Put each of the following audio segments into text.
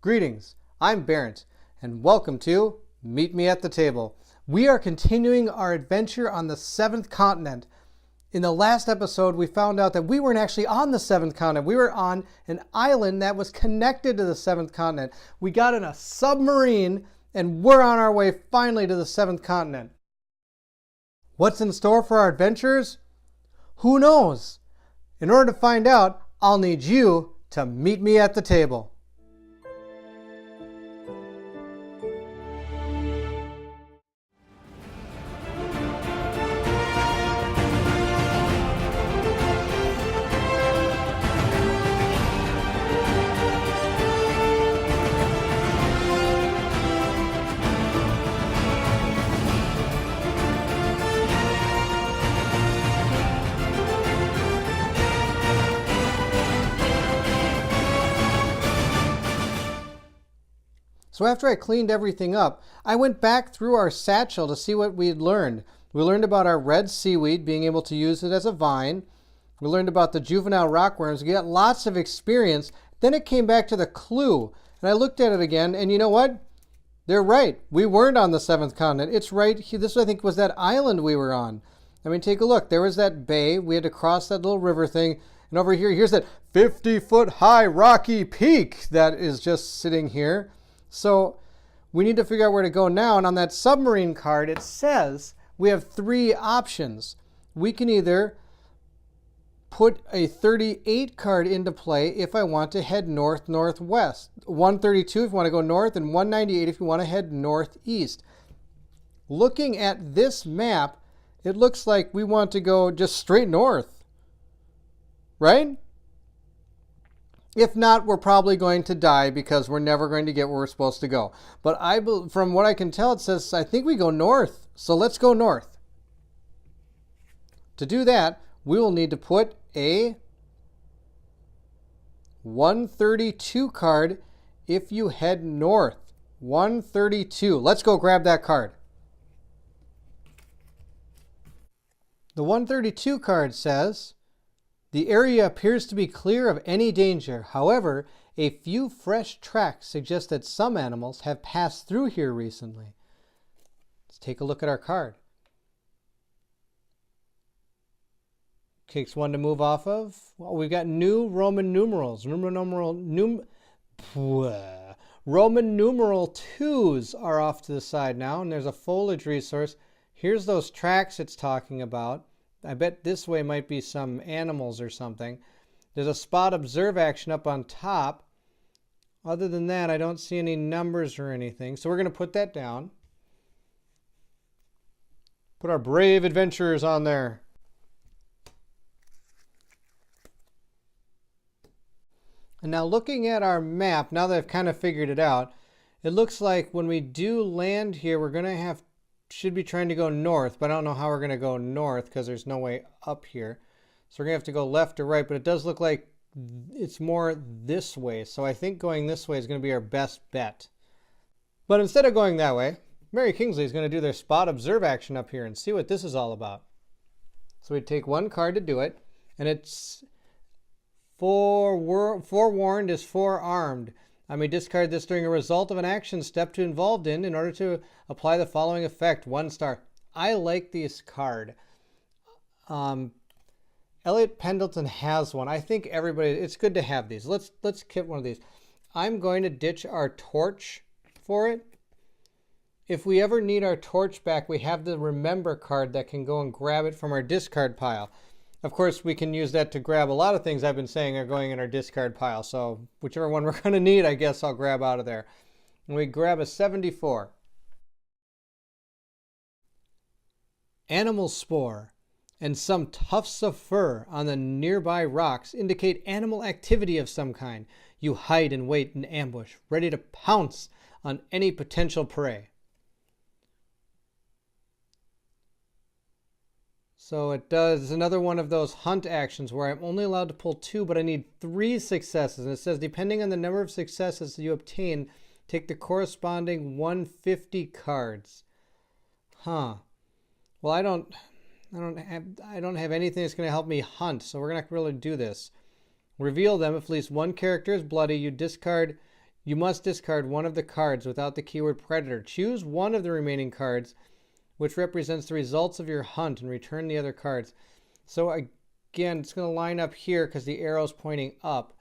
Greetings, I'm Barrett, and welcome to Meet Me at the Table. We are continuing our adventure on the 7th continent. In the last episode, we found out that we weren't actually on the 7th continent. We were on an island that was connected to the 7th continent. We got in a submarine, and we're on our way finally to the 7th continent. What's in store for our adventures? Who knows? In order to find out, I'll need you to meet me at the table. So after I cleaned everything up, I went back through our satchel to see what we had learned. We learned about our red seaweed, being able to use it as a vine. We learned about the juvenile rockworms. We got lots of experience. Then it came back to the clue, and I looked at it again, and you know what? They're right. We weren't on the 7th continent. It's right here. This, I think, was that island we were on. I mean, take a look. There was that bay. We had to cross that little river thing. And over here, here's that 50-foot high rocky peak that is just sitting here. So we need to figure out where to go now. And on that submarine card, it says we have 3 options. We can either put a 38 card into play if I want to head north-northwest. 132 if you want to go north, and 198 if you want to head northeast. Looking at this map, it looks like we want to go just straight north, right? If not, we're probably going to die because we're never going to get where we're supposed to go. But from what I can tell, it says, I think we go north. So let's go north. To do that, we will need to put a 132 card if you head north. 132. Let's go grab that card. The 132 card says, the area appears to be clear of any danger. However, a few fresh tracks suggest that some animals have passed through here recently. Let's take a look at our card. Takes one to move off of. Well, we've got new Roman numerals. Roman numeral 2s are off to the side now, and there's a foliage resource. Here's those tracks it's talking about. I bet this way might be some animals or something. There's a spot observe action up on top. Other than that, I don't see any numbers or anything. So we're going to put that down. Put our brave adventurers on there. And now looking at our map, now that I've kind of figured it out, it looks like when we do land here, we're going to should be trying to go north, but I don't know how we're going to go north because there's no way up here. So we're going to have to go left or right, but it does look like it's more this way. So I think going this way is going to be our best bet. But instead of going that way, Mary Kingsley is going to do their spot observe action up here and see what this is all about. So we take one card to do it, and it's forewarned is forearmed. I may discard this during a result of an action step to involved in order to apply the following effect. 1 star. I like this card. Elliot Pendleton has one. I think everybody, it's good to have these. Let's get one of these. I'm going to ditch our torch for it. If we ever need our torch back, we have the remember card that can go and grab it from our discard pile. Of course, we can use that to grab a lot of things I've been saying are going in our discard pile. So whichever one we're going to need, I guess I'll grab out of there. And we grab a 74. Animal spore and some tufts of fur on the nearby rocks indicate animal activity of some kind. You hide and wait in ambush, ready to pounce on any potential prey. So it does another one of those hunt actions where I'm only allowed to pull 2, but I need 3 successes. And it says, depending on the number of successes you obtain, take the corresponding 150 cards. Huh. Well, I don't have anything that's going to help me hunt, so we're not going to really do this. Reveal them. If at least one character is bloody, you You must discard one of the cards without the keyword predator. Choose one of the remaining cards, which represents the results of your hunt, and return the other cards. So again, it's going to line up here because the arrow's pointing up.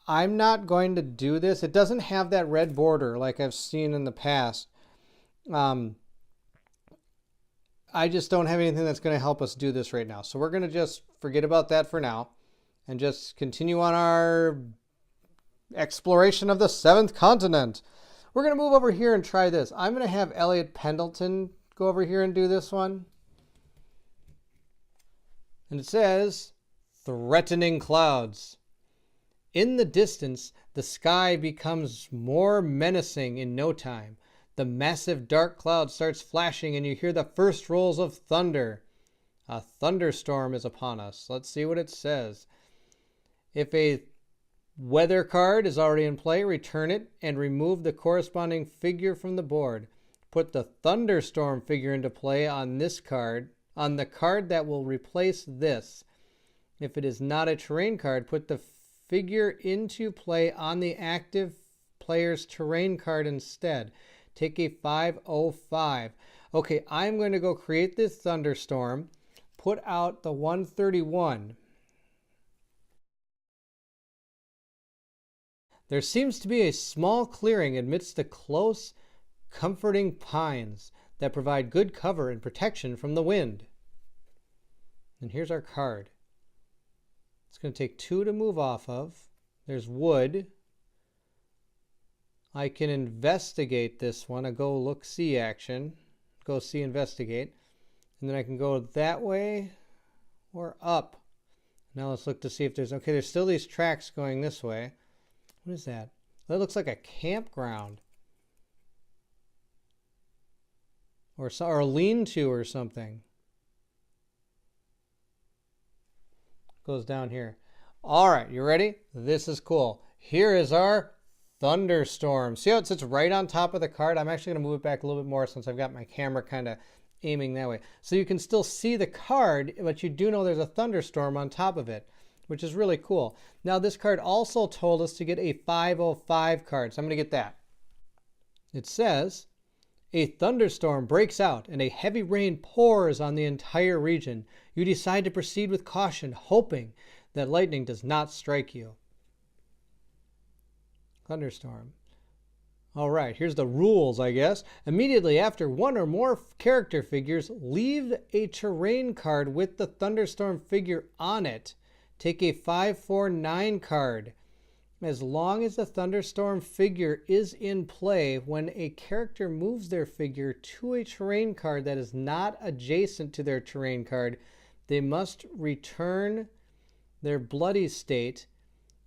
I'm not going to do this. It doesn't have that red border like I've seen in the past. I just don't have anything that's going to help us do this right now. So we're going to just forget about that for now and just continue on our exploration of the 7th continent. We're going to move over here and try this. I'm going to have Elliot Pendleton go over here and do this one. And it says, threatening clouds. In the distance, the sky becomes more menacing in no time. The massive dark cloud starts flashing and you hear the first rolls of thunder. A thunderstorm is upon us. Let's see what it says. If a weather card is already in play, return it and remove the corresponding figure from the board. Put the thunderstorm figure into play on this card, on the card that will replace this. If it is not a terrain card, put the figure into play on the active player's terrain card instead. Take a 505. Okay, I'm going to go create this thunderstorm, put out the 131. There seems to be a small clearing amidst the close, comforting pines that provide good cover and protection from the wind. And here's our card. It's going to take 2 to move off of. There's wood. I can investigate this one, a go look see action. Go see investigate. And then I can go that way or up. Now let's look to see if there's, okay, there's still these tracks going this way. What is that? That looks like a campground. Or a lean-to or something. Goes down here. All right, you ready? This is cool. Here is our thunderstorm. See how it sits right on top of the card? I'm actually going to move it back a little bit more since I've got my camera kind of aiming that way. So you can still see the card, but you do know there's a thunderstorm on top of it, which is really cool. Now this card also told us to get a 505 card, so I'm going to get that. It says, a thunderstorm breaks out and a heavy rain pours on the entire region. You decide to proceed with caution, hoping that lightning does not strike you. Thunderstorm. All right, here's the rules, I guess. Immediately after one or more character figures leave a terrain card with the thunderstorm figure on it. Take a 549 card. As long as the thunderstorm figure is in play, when a character moves their figure to a terrain card that is not adjacent to their terrain card, they must return their bloody state.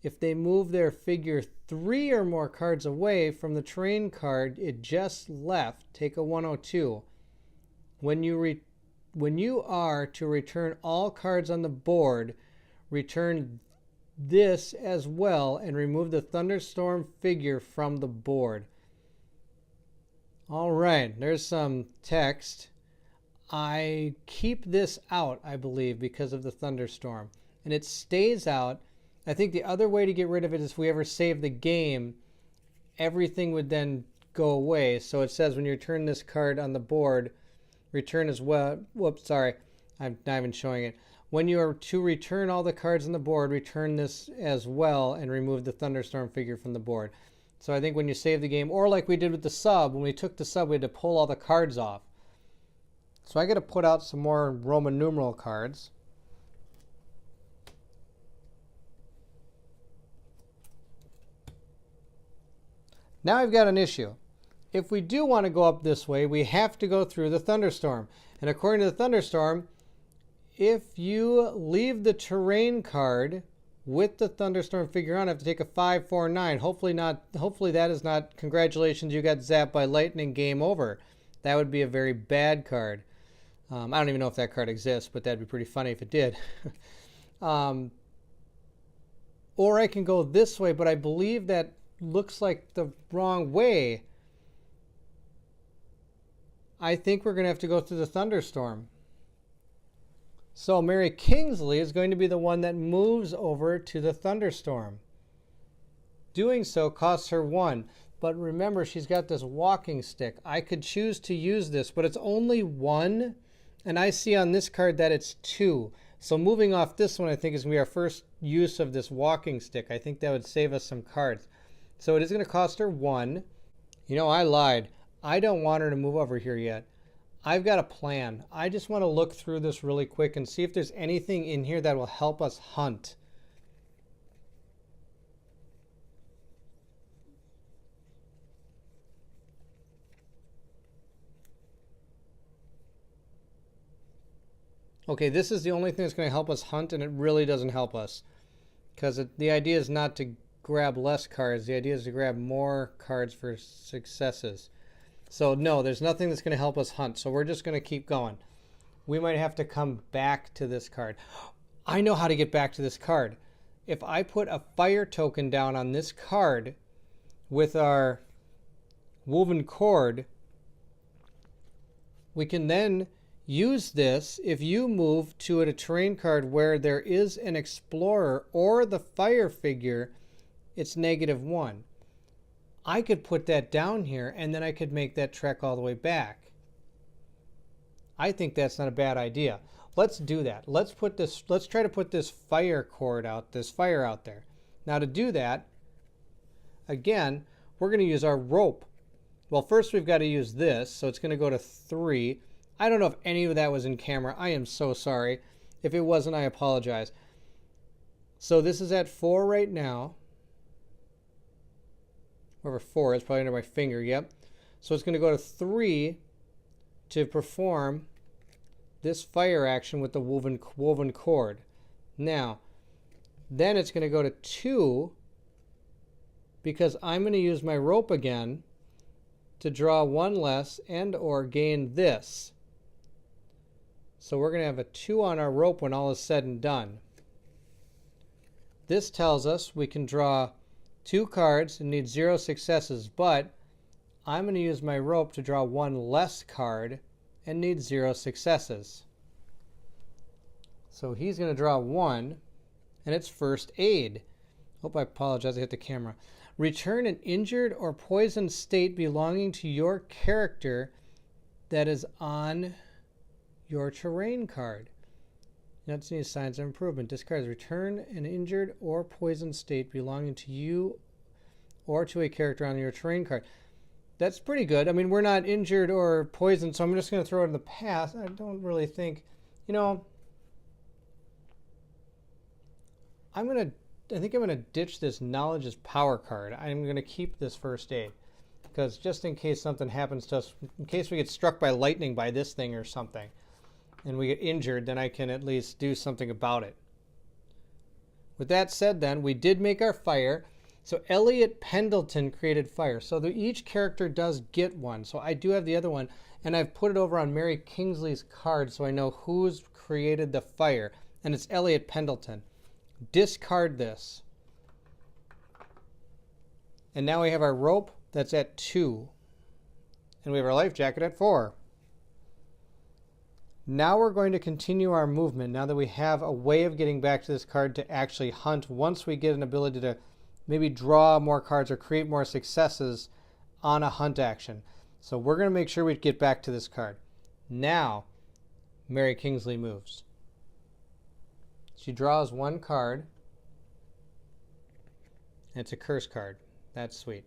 If they move their figure 3 or more cards away from the terrain card it just left, take a 102. When you are to return all cards on the board, return this as well and remove the thunderstorm figure from the board. All right, there's some text. I keep this out, I believe, because of the thunderstorm. And it stays out. I think the other way to get rid of it is if we ever save the game, everything would then go away. So it says when you return this card on the board, return as well. Whoops, sorry. I'm not even showing it. When you are to return all the cards on the board, return this as well and remove the thunderstorm figure from the board. So I think when you save the game, or like we did with the sub, when we took the sub, we had to pull all the cards off. So I got to put out some more Roman numeral cards. Now I've got an issue. If we do want to go up this way, we have to go through the thunderstorm. And according to the thunderstorm, if you leave the terrain card with the thunderstorm figure on, I have to take a 549. Hopefully that is not, congratulations, you got zapped by lightning, game over. That would be a very bad card. I don't even know if that card exists, but that'd be pretty funny if it did. Or I can go this way, but I believe that looks like the wrong way. I think we're going to have to go through the thunderstorm. So Mary Kingsley is going to be the one that moves over to the thunderstorm. Doing so costs her 1. But remember, she's got this walking stick. I could choose to use this, but it's only 1. And I see on this card that it's 2. So moving off this one, I think, is going to be our first use of this walking stick. I think that would save us some cards. So it is going to cost her 1. You know, I lied. I don't want her to move over here yet. I've got a plan. I just want to look through this really quick and see if there's anything in here that will help us hunt. Okay, this is the only thing that's going to help us hunt, and it really doesn't help us. Because the idea is not to grab less cards. The idea is to grab more cards for successes. So no, there's nothing that's going to help us hunt. So we're just going to keep going. We might have to come back to this card. I know how to get back to this card. If I put a fire token down on this card with our woven cord, we can then use this if you move to a terrain card where there is an explorer or the fire figure, it's -1. I could put that down here and then I could make that trek all the way back. I think that's not a bad idea. Let's do that. Let's try to put this fire cord out, this fire out there. Now to do that, again, we're going to use our rope. Well, first we've got to use this, so it's going to go to 3. I don't know if any of that was in camera. I am so sorry. If it wasn't, I apologize. So this is at 4 right now. Wherever 4 is, probably under my finger, yep. So it's going to go to 3 to perform this fire action with the woven cord. Now, then it's going to go to 2 because I'm going to use my rope again to draw 1 less and or gain this. So we're going to have a 2 on our rope when all is said and done. This tells us we can draw 2 cards and need 0 successes, but I'm going to use my rope to draw 1 less card and need 0 successes. So he's going to draw 1, and it's first aid. I apologize, I hit the camera. Return an injured or poisoned state belonging to your character that is on your terrain card. Notice any signs of improvement. Discards. Return an injured or poisoned state belonging to you or to a character on your terrain card. That's pretty good. I mean, we're not injured or poisoned, so I'm just going to throw it in the past. I don't really think, you know, I think I'm going to ditch this knowledge is power card. I'm going to keep this first aid because just in case something happens to us, in case we get struck by lightning by this thing or something and we get injured, then I can at least do something about it. With that said, then, we did make our fire. So Elliot Pendleton created fire. So each character does get one. So I do have the other one, and I've put it over on Mary Kingsley's card so I know who's created the fire, and it's Elliot Pendleton. Discard this. And now we have our rope that's at 2. And we have our life jacket at 4. Now we're going to continue our movement now that we have a way of getting back to this card to actually hunt once we get an ability to maybe draw more cards or create more successes on a hunt action. So we're going to make sure we get back to this card. Now, Mary Kingsley moves. She draws 1 card. And it's a curse card. That's sweet.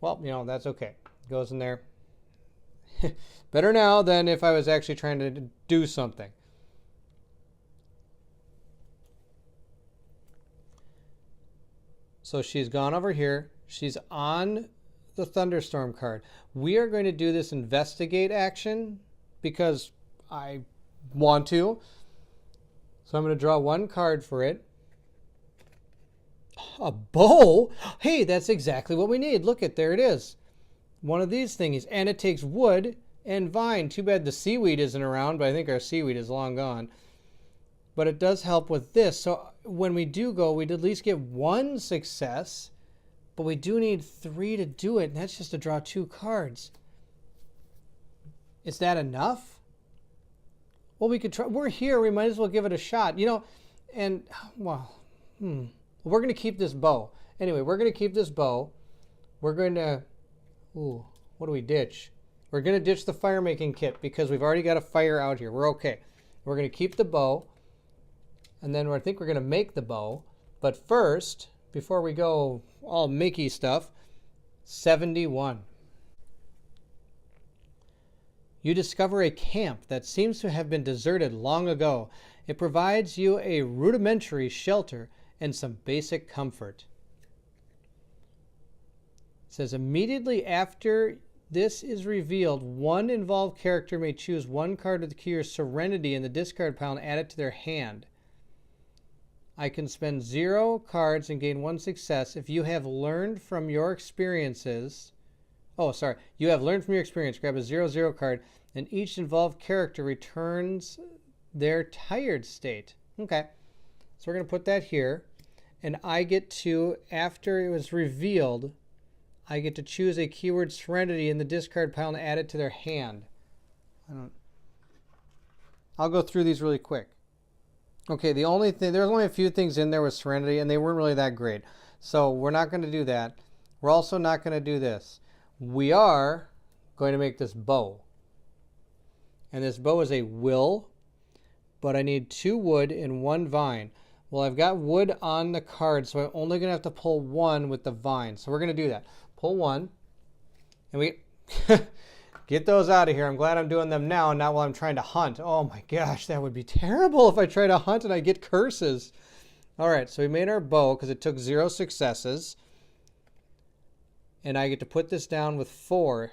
Well, you know, that's okay. Goes in there. Better now than if I was actually trying to do something. So she's gone over here. She's on the thunderstorm card. We are going to do this investigate action because I want to. So I'm going to draw 1 card for it. A bow? Hey, that's exactly what we need. Look at, there it is. One of these thingies. And it takes wood and vine. Too bad the seaweed isn't around, but I think our seaweed is long gone. But it does help with this. So when we do go, we'd at least get 1 success, but we do need 3 to do it, and that's just to draw 2 cards. Is that enough? Well, we could try. We're here. We might as well give it a shot. You know, and, well, we're going to keep this bow. Anyway, we're going to keep this bow. We're going to, ooh, what do we ditch? We're going to ditch the fire making kit because we've already got a fire out here. We're okay. We're going to keep the bow, and then I think we're going to make the bow. But first, before we go all makey stuff, 71. You discover a camp that seems to have been deserted long ago. It provides you a rudimentary shelter and some basic comfort. It says immediately after this is revealed, one involved character may choose one card with the key or Serenity in the discard pile and add it to their hand. I can spend 0 cards and gain 1 success if you have learned from your experiences. Oh, sorry. You have learned from your experience. Grab a 0/0 card, and each involved character returns their tired state. Okay. So we're going to put that here. And I get to, after it was revealed, I get to choose a keyword Serenity in the discard pile and add it to their hand. I'll go through these really quick. Okay, the only thing, there's only a few things in there with Serenity, and they weren't really that great. So we're not going to do that. We're also not going to do this. We are going to make this bow. And this bow is a will, but I need 2 wood and 1 vine. Well, I've got wood on the card, so I'm only going to have to pull 1 with the vine. So we're going to do that. Pull 1, and we get those out of here. I'm glad I'm doing them now and not while I'm trying to hunt. Oh my gosh, that would be terrible if I try to hunt and I get curses. All right, so we made our bow because it took 0 successes. And I get to put this down with 4.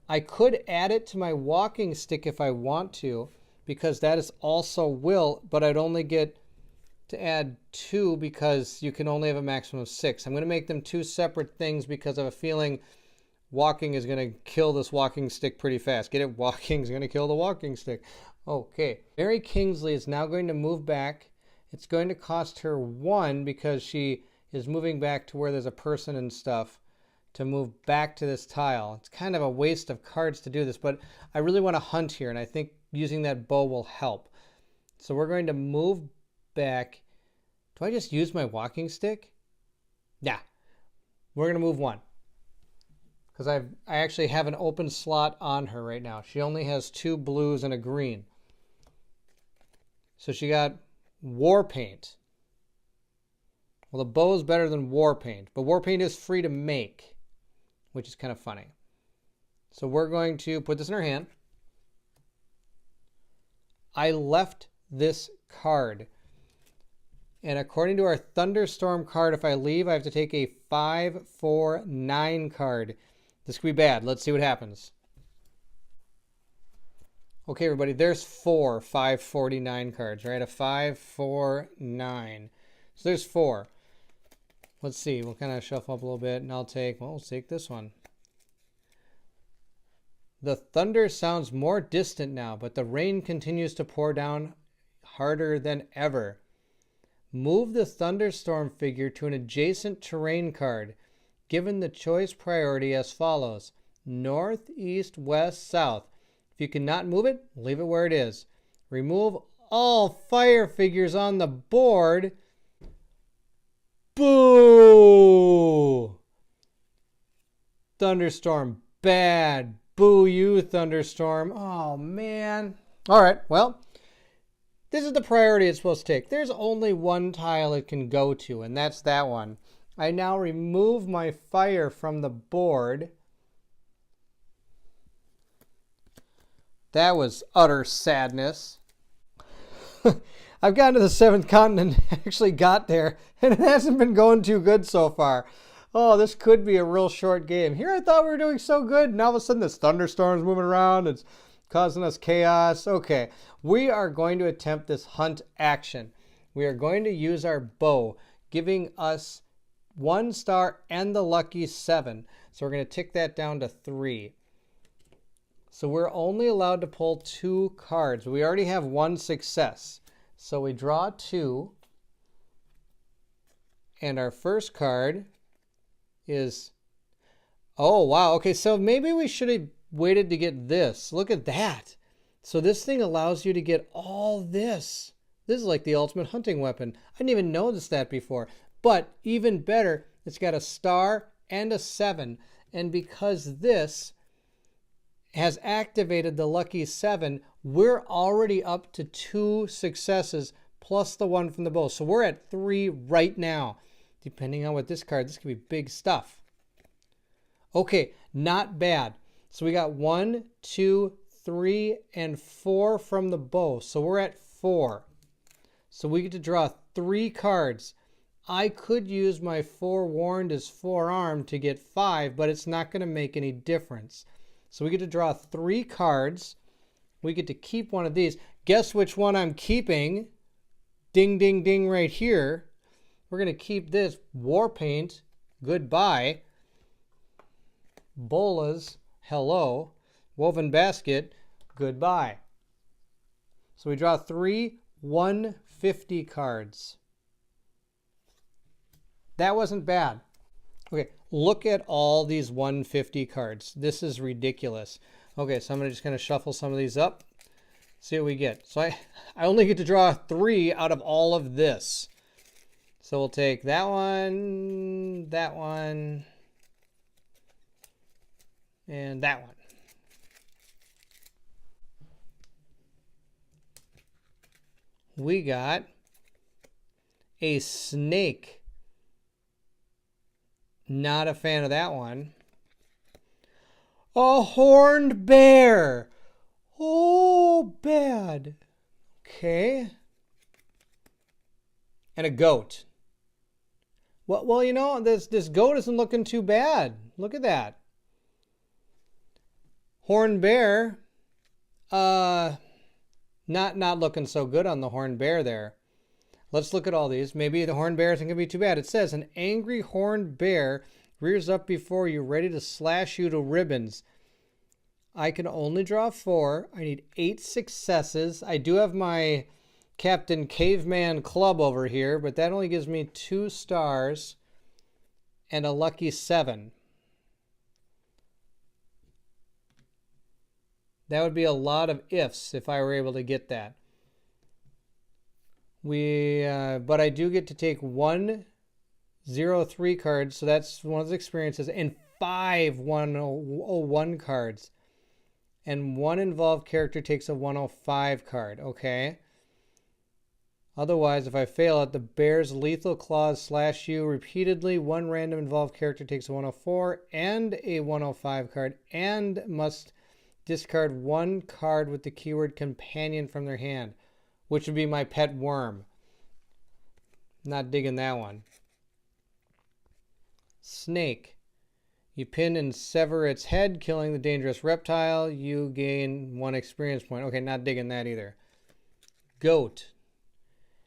I could add it to my walking stick if I want to, because that is also will, but I'd only get to add 2 because you can only have a maximum of 6. I'm going to make them 2 separate things because I have a feeling walking is going to kill this walking stick pretty fast. Get it? Walking is going to kill the walking stick. Okay. Mary Kingsley is now going to move back. It's going to cost her 1 because she is moving back to where there's a person and stuff to move back to this tile. It's kind of a waste of cards to do this, but I really want to hunt here, and I think using that bow will help. So we're going to move back. Do I just use my walking stick? Yeah. We're going to move 1. Because I actually have an open slot on her right now. She only has 2 blues and a green. So she got war paint. Well, the bow is better than war paint, but war paint is free to make, which is kind of funny. So we're going to put this in her hand. I left this card. And according to our Thunderstorm card, if I leave, I have to take a 5, 4, 9 card. This could be bad. Let's see what happens. Okay, everybody, there's 4 549 cards, right? A 5, 4, 9. So there's 4. Let's see. We'll kind of shuffle up a little bit, and I'll take this one. The thunder sounds more distant now, but the rain continues to pour down harder than ever. Move the thunderstorm figure to an adjacent terrain card, given the choice priority as follows: north, east, west, south. If you cannot move it, leave it where it is. Remove all fire figures on the board. Boo! Thunderstorm, bad. Boo you, thunderstorm. Oh, man. All right, well, this is the priority it's supposed to take. There's only 1 tile it can go to, and that's that one. I now remove my fire from the board. That was utter sadness. I've gotten to the 7th continent, actually got there, and it hasn't been going too good so far. Oh, this could be a real short game. Here I thought we were doing so good, and all of a sudden this thunderstorm's moving around. It's causing us chaos. Okay, we are going to attempt this hunt action. We are going to use our bow, giving us 1 star and the lucky 7. So we're going to tick that down to 3. So we're only allowed to pull 2 cards. We already have 1 success. So we draw 2. And our first card is, oh, wow. Okay, so maybe we should have waited to get this. Look at that. So this thing allows you to get all this. This is like the ultimate hunting weapon. I didn't even notice that before. But even better, it's got a star and a 7. And because this has activated the lucky 7, we're already up to 2 successes plus the 1 from the bow. So we're at 3 right now. Depending on what this card, this could be big stuff. Okay, not bad. So we got 1, 2, 3, and 4 from the bow. So we're at 4. So we get to draw 3 cards. I could use my forewarned as forearmed to get 5, but it's not going to make any difference. So we get to draw 3 cards. We get to keep one of these. Guess which one I'm keeping? Ding, ding, ding right here. We're going to keep this War Paint. Goodbye. Bolas. Hello. Woven Basket. Goodbye. So we draw 3 150 cards. That wasn't bad. Okay, look at all these 150 cards. This is ridiculous. Okay, so I'm just going to shuffle some of these up. See what we get. So I only get to draw 3 out of all of this. So we'll take that one, and that one. We got a snake. Not a fan of that one. A horned bear. Oh, bad. Okay. And a goat. Well, you know, this goat isn't looking too bad. Look at that. Horned bear. Not looking so good on the horned bear there. Let's look at all these. Maybe the horned bear isn't going to be too bad. It says, an angry horned bear rears up before you, ready to slash you to ribbons. I can only draw 4. I need 8 successes. I do have my Captain Caveman Club over here, but that only gives me 2 stars and a lucky 7. That would be a lot of ifs if I were able to get that. But I do get to take 1 0-3 cards, so that's one of the experiences, and 5 101 cards. And 1 involved character takes a 105 card, okay? Otherwise, if I fail it, the bear's lethal claws slash you repeatedly. 1 random involved character takes a 104 and a 105 card, and must discard 1 card with the keyword companion from their hand, which would be my pet worm. Not digging that one. Snake. You pin and sever its head, killing the dangerous reptile. You gain 1 experience point. Okay, not digging that either. Goat.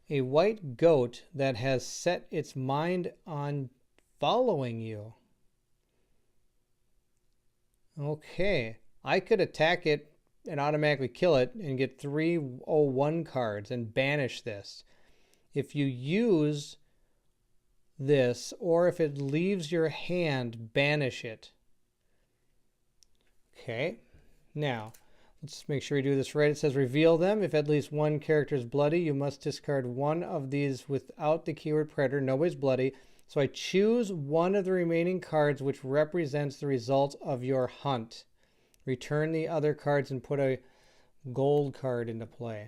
A white goat that has set its mind on following you. Okay. I could attack it and automatically kill it and get 301 cards and banish this. If you use this, or if it leaves your hand, banish it. Okay, now let's make sure we do this right. It says reveal them. If at least 1 character is bloody, you must discard 1 of these without the keyword predator. Nobody's bloody. So I choose 1 of the remaining cards which represents the result of your hunt. Return the other cards and put a gold card into play.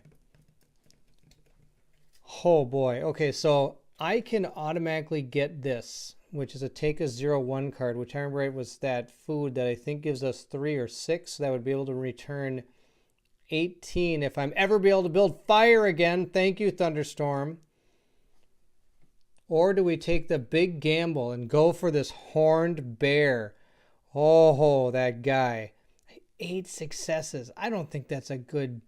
Oh boy. Okay, so I can automatically get this, which is a take a 0-1 card, which I remember it was that food that I think gives us 3 or 6. So that would be able to return 18 if I'm ever be able to build fire again. Thank you, Thunderstorm. Or do we take the big gamble and go for this horned bear? Oh, that guy. 8 successes. I don't think that's a good...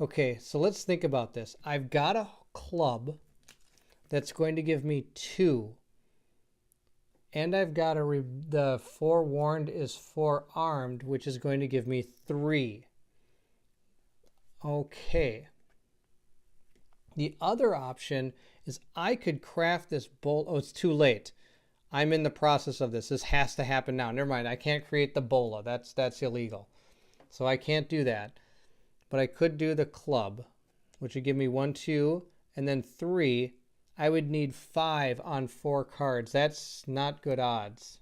Okay, so let's think about this. I've got a club that's going to give me 2. And I've got the forewarned is forearmed, which is going to give me 3. Okay. The other option is I could craft this bolt. Oh, it's too late. I'm in the process of this. This has to happen now. Never mind. I can't create the bola. That's illegal. So I can't do that. But I could do the club, which would give me 1, 2, and then 3. I would need 5 on 4 cards. That's not good odds.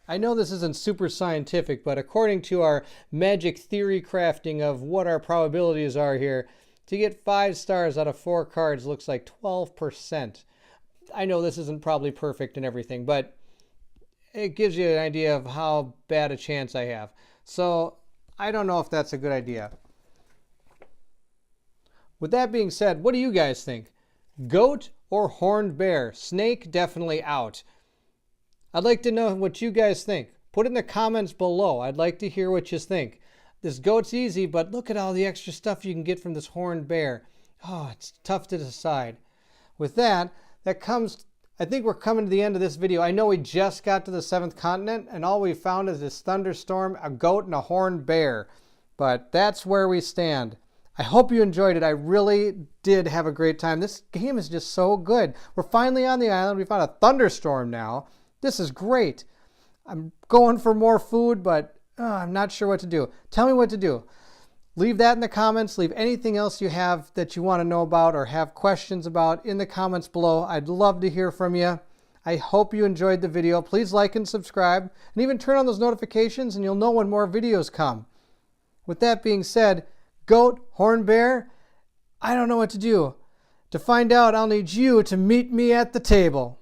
I know this isn't super scientific, but according to our magic theory crafting of what our probabilities are here, to get 5 stars out of 4 cards looks like 12%. I know this isn't probably perfect and everything, but it gives you an idea of how bad a chance I have. So I don't know if that's a good idea. With that being said, what do you guys think? Goat or horned bear? Snake definitely out. I'd like to know what you guys think. Put it in the comments below. I'd like to hear what you think. This goat's easy, but look at all the extra stuff you can get from this horned bear. Oh, it's tough to decide. With that, I think we're coming to the end of this video. I know we just got to the 7th continent, and all we found is this thunderstorm, a goat, and a horned bear. But that's where we stand. I hope you enjoyed it. I really did have a great time. This game is just so good. We're finally on the island. We found a thunderstorm now. This is great. I'm going for more food, but I'm not sure what to do. Tell me what to do. Leave that in the comments. Leave anything else you have that you want to know about or have questions about in the comments below. I'd love to hear from you. I hope you enjoyed the video. Please like and subscribe, and even turn on those notifications and you'll know when more videos come. With that being said, goat, horned bear, I don't know what to do. To find out, I'll need you to meet me at the table.